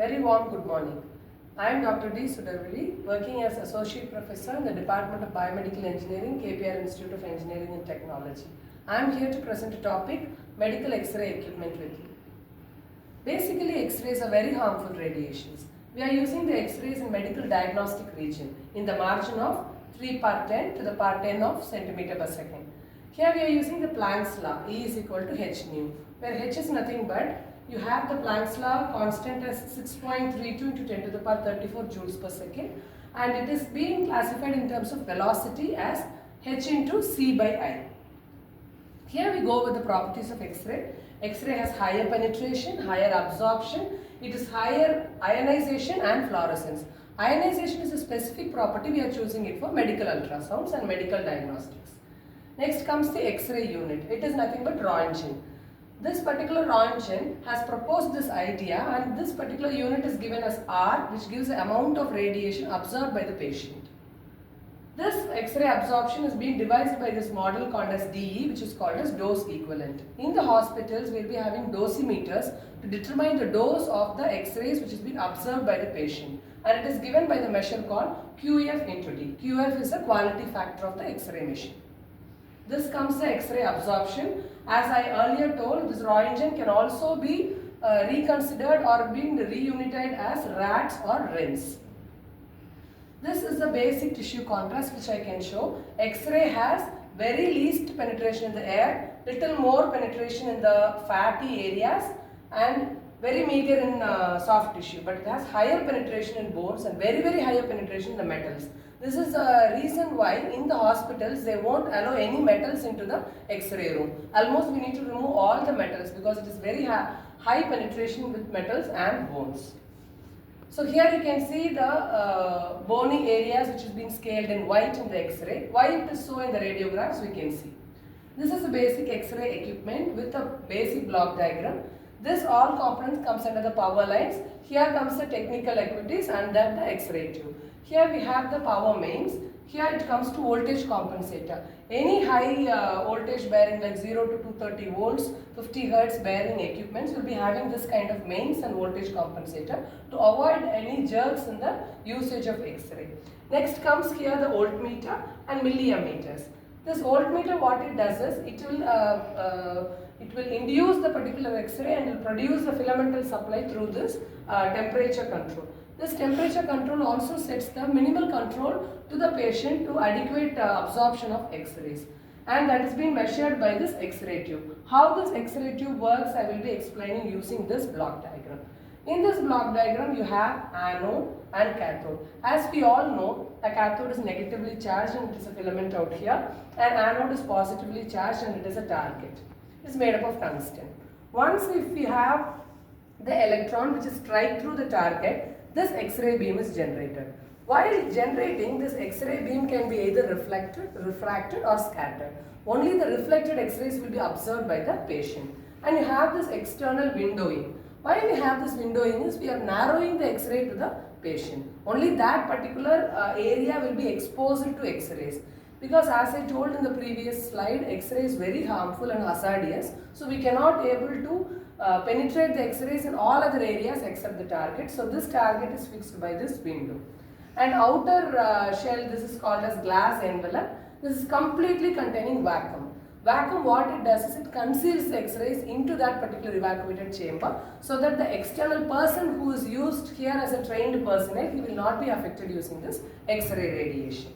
Very warm good morning. I am Dr. D. Sudarvili, working as Associate Professor in the Department of Biomedical Engineering, KPR Institute of Engineering and Technology. I am here to present a topic, medical X-ray equipment with you. Basically, X-rays are very harmful radiations. We are using the X-rays in medical diagnostic region in the margin of 3/10 to the power 10 of centimeter per second. Here we are using the Planck's law, E is equal to h nu, where h is nothing but you have the Planck's law constant as 6.32 into 10 to the power 34 joules per second, and it is being classified in terms of velocity as h into c by I. Here we go with the properties of X-ray. X-ray has higher penetration, higher absorption, it is higher ionization and fluorescence. Ionization is a specific property, we are choosing it for medical ultrasounds and medical diagnostics. Next comes the X-ray unit. It is nothing but Roentgen. This particular Roentgen has proposed this idea, and this particular unit is given as R, which gives the amount of radiation absorbed by the patient. This X-ray absorption is being devised by this model called as DE, which is called as dose equivalent. In the hospitals, we will be having dosimeters to determine the dose of the X-rays which is being observed by the patient, and it is given by the measure called QF into D. QF is a quality factor of the X-ray machine. This comes the X-ray absorption. As I earlier told, this Roentgen can also be reconsidered or being reunited as RATs or RINs. This is the basic tissue contrast which I can show. X-ray has very least penetration in the air, little more penetration in the fatty areas, and very meager in soft tissue, but it has higher penetration in bones and very higher penetration in the metals. This is the reason why in the hospitals they won't allow any metals into the X-ray room. Almost we need to remove all the metals because it is very high penetration with metals and bones. So here you can see the bony areas which is being scaled in white in the X-ray. Why it is so in the radiographs we can see. This is the basic X-ray equipment with a basic block diagram. This all components comes under the power lines. Here comes the technical equities and then the X-ray tube. Here we have the power mains. Here it comes to voltage compensator. Any high voltage bearing like 0 to 230 volts, 50 hertz bearing equipments will be having this kind of mains and voltage compensator to avoid any jerks in the usage of X-ray. Next comes here the voltmeter and milliammeters. This voltmeter, what it does is it will induce the particular X-ray and will produce the filamental supply through this temperature control. This temperature control also sets the minimal control to the patient to adequate absorption of X-rays, and that is being measured by this X-ray tube. How this X-ray tube works I will be explaining using this block diagram. In this block diagram you have anode and cathode. As we all know, a cathode is negatively charged and it is a filament out here, and anode is positively charged and it is a target. It is made up of tungsten. Once if we have the electron which is strike through the target, this X-ray beam is generated. While generating, this X-ray beam can be either reflected, refracted or scattered. Only the reflected X-rays will be observed by the patient. And you have this external windowing. Why we have this windowing is we are narrowing the X-ray to the patient. Only that particular area will be exposed to X-rays. Because as I told in the previous slide, X-ray is very harmful and hazardous. So we cannot able to penetrate the X-rays in all other areas except the target. So this target is fixed by this window. And outer shell, this is called as glass envelope. This is completely containing vacuum. Vacuum, what it does is it conceals the X-rays into that particular evacuated chamber, so that the external person who is used here as a trained personnel, he will not be affected using this X-ray radiation.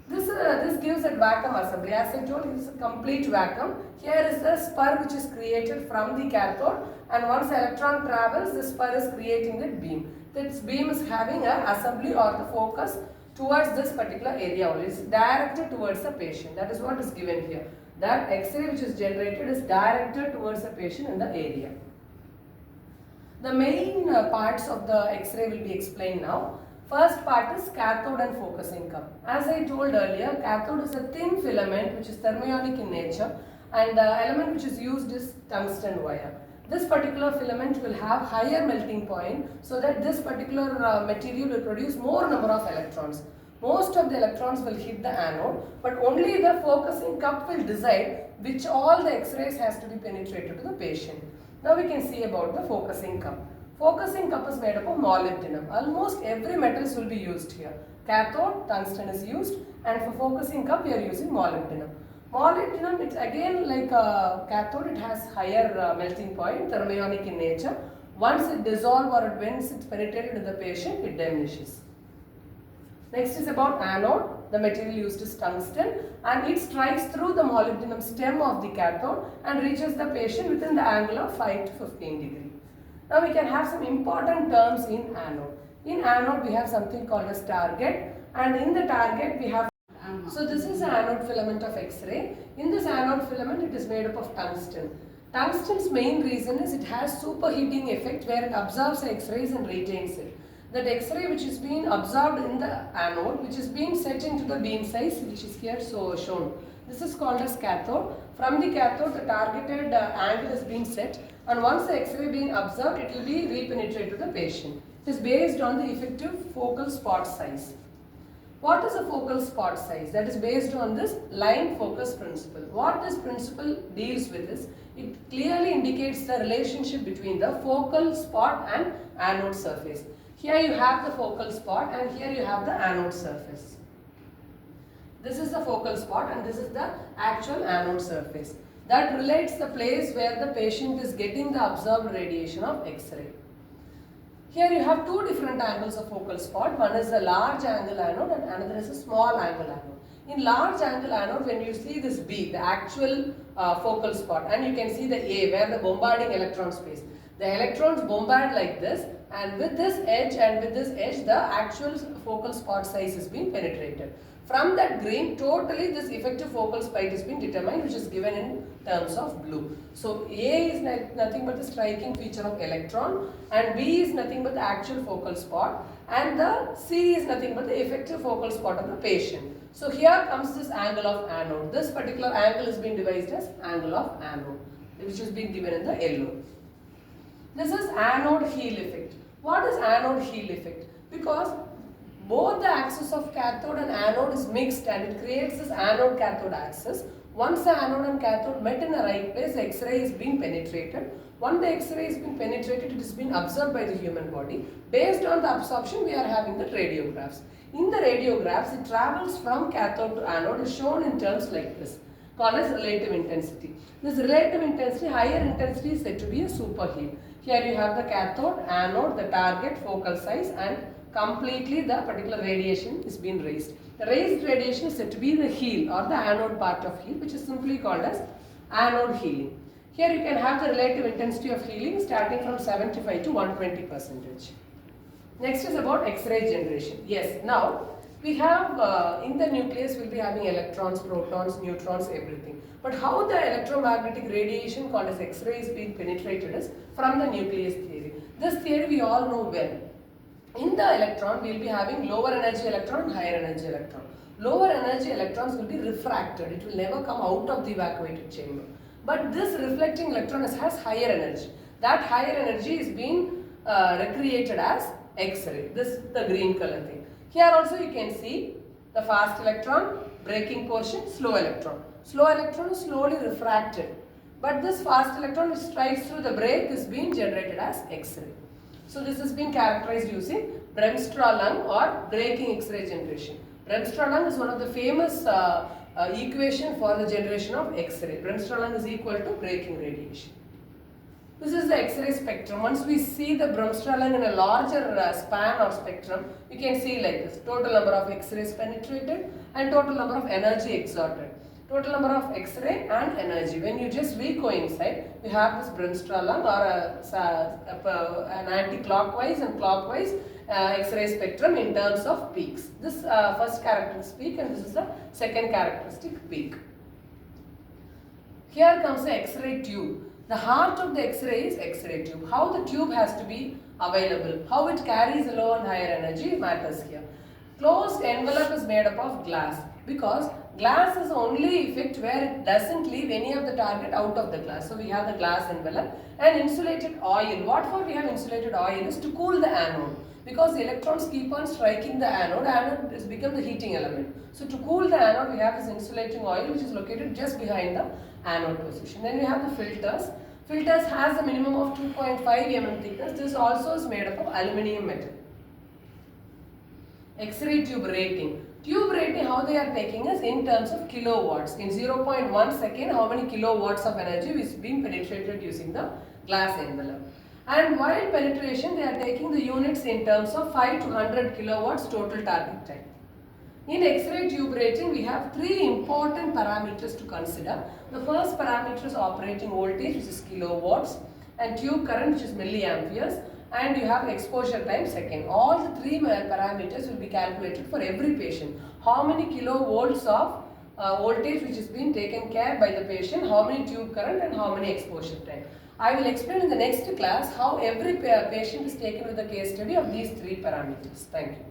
This gives a vacuum assembly. As I told you, this is a complete vacuum. Here is the spur which is created from the cathode, and once the electron travels, the spur is creating that beam. This beam is having an assembly or the focus towards this particular area only. It is directed towards the patient. That is what is given here. That X-ray which is generated is directed towards the patient in the area. The main parts of the X-ray will be explained now. First part is cathode and focusing cup. As I told earlier, cathode is a thin filament which is thermionic in nature, and the element which is used is tungsten wire. This particular filament will have higher melting point, so that this particular material will produce more number of electrons. Most of the electrons will hit the anode, but only the focusing cup will decide which all the X-rays has to be penetrated to the patient. Now we can see about the focusing cup. Focusing cup is made up of molybdenum. Almost every metals will be used here. Cathode, tungsten is used, and for focusing cup we are using molybdenum. Molybdenum, it's again like a cathode, it has higher melting point, thermionic in nature. Once it dissolves or once it's penetrated in the patient, it diminishes. Next is about anode. The material used is tungsten and it strikes through the molybdenum stem of the cathode and reaches the patient within the angle of 5 to 15 degree. Now we can have some important terms in anode. In anode we have something called as target, and in the target we have. So this is an anode filament of X-ray. In this anode filament it is made up of tungsten. Tungsten's main reason is it has superheating effect where it absorbs X-rays and retains it. That X-ray which is being absorbed in the anode, which is being set into the beam size, which is here so shown. This is called as cathode. From the cathode the targeted angle is being set, and once the X-ray being absorbed it will be repenetrated to the patient. It is based on the effective focal spot size. What is a focal spot size? That is based on this line focus principle. What this principle deals with is, it clearly indicates the relationship between the focal spot and anode surface. Here you have the focal spot and here you have the anode surface. This is the focal spot and this is the actual anode surface. That relates the place where the patient is getting the absorbed radiation of X-ray. Here you have two different angles of focal spot. One is a large angle anode and another is a small angle anode. In large angle anode, when you see this B, the actual focal spot, and you can see the A where the bombarding electron space. The electrons bombard like this, and with this edge and with this edge the actual focal spot size is being penetrated. From that green, totally this effective focal spot is being determined, which is given in terms of blue. So A is nothing but the striking feature of electron, and B is nothing but the actual focal spot, and the C is nothing but the effective focal spot of the patient. So here comes this angle of anode. This particular angle is being devised as angle of anode, which is being given in the yellow. This is anode heel effect. What is anode heel effect? Because both the axis of cathode and anode is mixed and it creates this anode cathode axis. Once the anode and cathode met in the right place, the X-ray is being penetrated. Once the X-ray is being penetrated, it is being absorbed by the human body. Based on the absorption, we are having the radiographs. In the radiographs, it travels from cathode to anode, is shown in terms like this, called as relative intensity. This relative intensity, higher intensity is said to be a superheat. Here you have the cathode, anode, the target, focal size, and completely the particular radiation is being raised. The raised radiation is said to be the heel or the anode part of heel, which is simply called as anode healing. Here you can have the relative intensity of healing starting from 75 to 120%. Next is about X-ray generation. Yes, now we have in the nucleus we will be having electrons, protons, neutrons, everything. But how the electromagnetic radiation called as X-ray is being penetrated is from the nucleus theory. This theory we all know well. In the electron, we will be having lower energy electron and higher energy electron. Lower energy electrons will be refracted. It will never come out of the evacuated chamber. But this reflecting electron has higher energy. That higher energy is being recreated as X-ray. This is the green color thing. Here also you can see the fast electron, braking portion, slow electron. Slow electron is slowly refracted. But this fast electron which strikes through the brake is being generated as X-ray. So this has been characterized using Bremsstrahlung or braking X-ray generation. Bremsstrahlung is one of the famous equation for the generation of X-ray. Bremsstrahlung is equal to braking radiation. This is the X-ray spectrum. Once we see the Bremsstrahlung in a larger span or spectrum, we can see like this: total number of X-rays penetrated and total number of energy exerted. Total number of X-ray and energy. When you just recoincide, you have this Bremsstrahlung or an anti-clockwise and clockwise X-ray spectrum in terms of peaks. This first characteristic peak and this is the second characteristic peak. Here comes the X-ray tube. The heart of the X-ray is X-ray tube. How the tube has to be available, how it carries a low and higher energy matters here. Closed envelope is made up of glass because glass is only effect where it doesn't leave any of the target out of the glass. So we have the glass envelope and insulated oil. What for we have insulated oil is to cool the anode. Because the electrons keep on striking the anode has become the heating element. So to cool the anode, we have this insulating oil which is located just behind the anode position. Then we have the filters. Filters has a minimum of 2.5 mm thickness. This also is made up of aluminium metal. X-ray tube rating. Tube rating, how they are taking is in terms of kilowatts. In 0.1 second, how many kilowatts of energy is being penetrated using the glass envelope. And while penetration, they are taking the units in terms of 5 to 100 kilowatts total target time. In X-ray tube rating, we have three important parameters to consider. The first parameter is operating voltage, which is kilowatts, and tube current, which is milliamperes, and you have exposure time second. All the three parameters will be calculated for every patient. How many kilovolts of voltage which is being taken care by the patient, how many tube current, and how many exposure time. I will explain in the next class how every patient is taken with the case study of these three parameters. Thank you.